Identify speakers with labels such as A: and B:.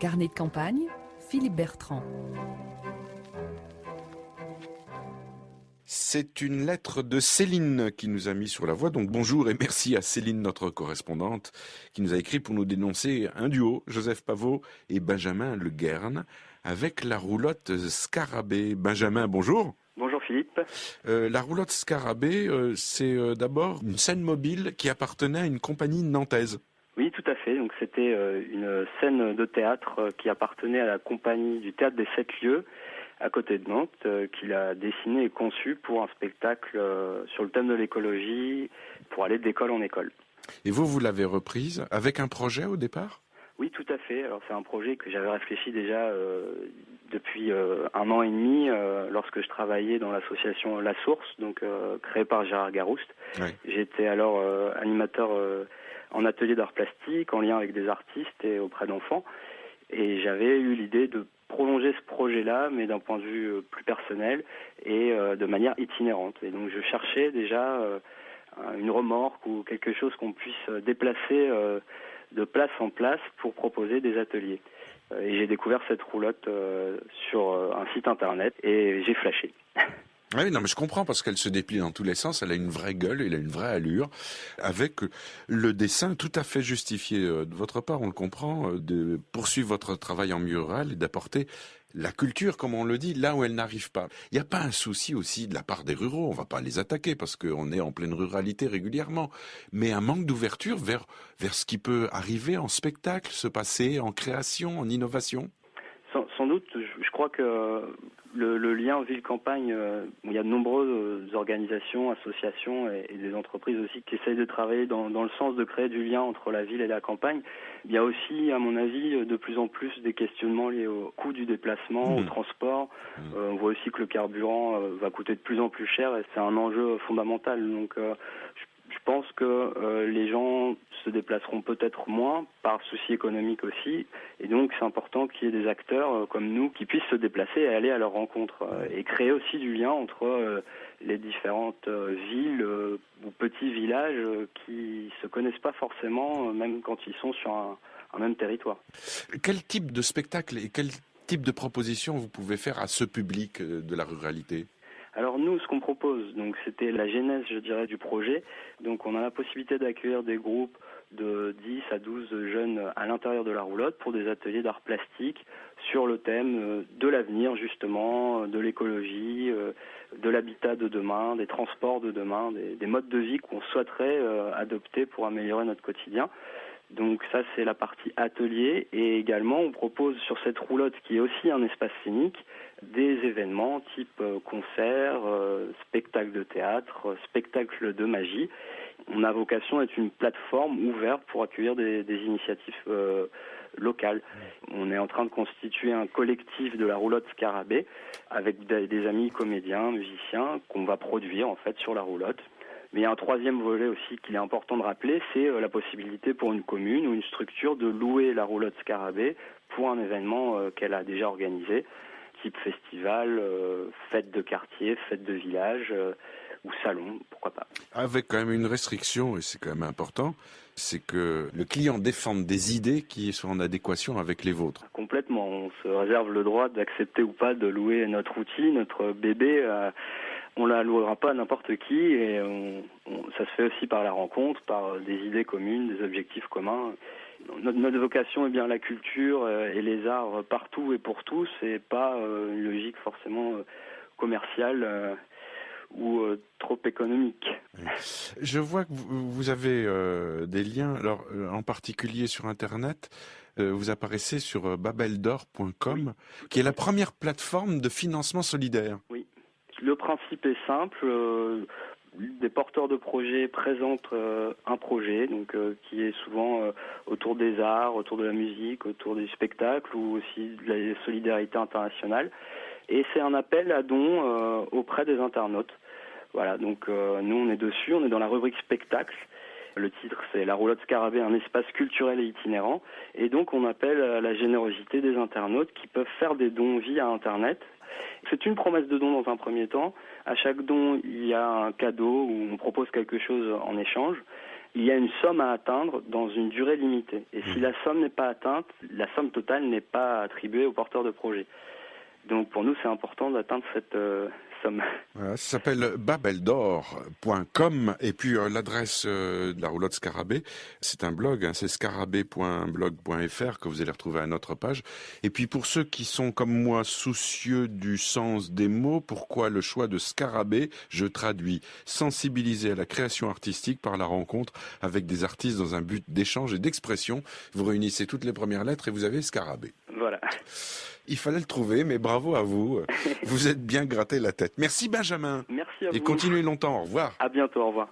A: Carnet de campagne, Philippe Bertrand.
B: C'est une lettre de Céline qui nous a mis sur la voie. Donc bonjour et merci à Céline, notre correspondante, qui nous a écrit pour nous dénoncer un duo, Joseph Pavot et Benjamin Le Guern, avec la roulotte Scarabée. Benjamin, bonjour.
C: Bonjour Philippe.
B: La roulotte Scarabée, c'est d'abord une scène mobile qui appartenait à une compagnie nantaise.
C: Oui, tout à fait. Donc c'était une scène de théâtre qui appartenait à la compagnie du Théâtre des Sept Lieux à côté de Nantes, qu'il a dessiné et conçu pour un spectacle sur le thème de l'écologie, pour aller d'école en école.
B: Et vous l'avez reprise avec un projet au départ ?
C: Oui, tout à fait. Alors c'est un projet que j'avais réfléchi déjà depuis 1 an et demi lorsque je travaillais dans l'association La Source, donc créée par Gérard Garouste. Oui. J'étais alors animateur en atelier d'art plastique, en lien avec des artistes et auprès d'enfants. Et j'avais eu l'idée de prolonger ce projet-là, mais d'un point de vue plus personnel et de manière itinérante. Et donc je cherchais déjà une remorque ou quelque chose qu'on puisse déplacer de place en place pour proposer des ateliers. Et j'ai découvert cette roulotte sur un site internet et j'ai flashé.
B: Oui, non, mais je comprends parce qu'elle se déplie dans tous les sens. Elle a une vraie gueule, elle a une vraie allure, avec le dessin tout à fait justifié de votre part. On le comprend, de poursuivre votre travail en milieu rural et d'apporter la culture, comme on le dit, là où elle n'arrive pas. Il n'y a pas un souci aussi de la part des ruraux. On va pas les attaquer parce qu'on est en pleine ruralité régulièrement, mais un manque d'ouverture vers ce qui peut arriver en spectacle, se passer en création, en innovation.
C: Sans doute, je crois que le lien ville-campagne, il y a de nombreuses organisations, associations et des entreprises aussi qui essayent de travailler dans le sens de créer du lien entre la ville et la campagne. Il y a aussi, à mon avis, de plus en plus des questionnements liés au coût du déplacement, au transport. On voit aussi que le carburant va coûter de plus en plus cher et c'est un enjeu fondamental. Donc je pense que les gens se déplaceront peut-être moins par souci économique aussi, et donc c'est important qu'il y ait des acteurs comme nous qui puissent se déplacer et aller à leur rencontre et créer aussi du lien entre les différentes villes ou petits villages qui se connaissent pas forcément, même quand ils sont sur un même territoire.
B: Quel type de spectacle et quel type de proposition vous pouvez faire à ce public de la ruralité ?
C: Alors nous, ce qu'on propose, donc c'était la genèse, je dirais, du projet. Donc on a la possibilité d'accueillir des groupes de 10 à 12 jeunes à l'intérieur de la roulotte pour des ateliers d'art plastique sur le thème de l'avenir, justement, de l'écologie, de l'habitat de demain, des transports de demain, des modes de vie qu'on souhaiterait adopter pour améliorer notre quotidien. Donc ça, c'est la partie atelier, et également on propose sur cette roulotte, qui est aussi un espace scénique, des événements type concert, spectacle de théâtre, spectacle de magie. On a vocation à être une plateforme ouverte pour accueillir des initiatives locales. On est en train de constituer un collectif de la roulotte Scarabée avec des amis comédiens, musiciens qu'on va produire en fait sur la roulotte. Mais il y a un troisième volet aussi qu'il est important de rappeler, c'est la possibilité pour une commune ou une structure de louer la roulotte Scarabée pour un événement qu'elle a déjà organisé, type festival, fête de quartier, fête de village ou salon, pourquoi pas.
B: Avec quand même une restriction, et c'est quand même important, c'est que le client défende des idées qui sont en adéquation avec les vôtres.
C: Complètement, on se réserve le droit d'accepter ou pas de louer notre outil, notre bébé. On la louera pas à n'importe qui, et ça se fait aussi par la rencontre, par des idées communes, des objectifs communs. Notre vocation est bien la culture et les arts partout et pour tous, et pas une logique forcément commerciale ou trop économique.
B: Je vois que vous avez des liens, alors en particulier sur Internet. Vous apparaissez sur babeldor.com, oui, qui est la première plateforme de financement solidaire.
C: Oui. Le principe est simple. Des porteurs de projets présentent un projet, donc qui est souvent autour des arts, autour de la musique, autour des spectacles ou aussi de la solidarité internationale. Et c'est un appel à dons auprès des internautes. Voilà, donc nous on est dessus, on est dans la rubrique spectacle. Le titre c'est La roulotte Scarabée, un espace culturel et itinérant. Et donc on appelle à la générosité des internautes qui peuvent faire des dons via Internet. C'est une promesse de don dans un premier temps. À chaque don, il y a un cadeau où on propose quelque chose en échange. il y a une somme à atteindre dans une durée limitée. Et si la somme n'est pas atteinte, la somme totale n'est pas attribuée au porteur de projet. Donc pour nous, c'est important d'atteindre cette somme.
B: Voilà, ça s'appelle babeldor.com et puis l'adresse de la roulotte Scarabée, c'est un blog, c'est scarabée.blog.fr que vous allez retrouver à notre page. Et puis pour ceux qui sont comme moi soucieux du sens des mots, pourquoi le choix de Scarabée? Je traduis: sensibiliser à la création artistique par la rencontre avec des artistes dans un but d'échange et d'expression. Vous réunissez toutes les premières lettres et vous avez Scarabée.
C: Voilà.
B: Il fallait le trouver, mais bravo à vous. Vous êtes bien gratté la tête. Merci Benjamin.
C: Merci à vous.
B: Et continuez longtemps. Au revoir.
C: À bientôt. Au revoir.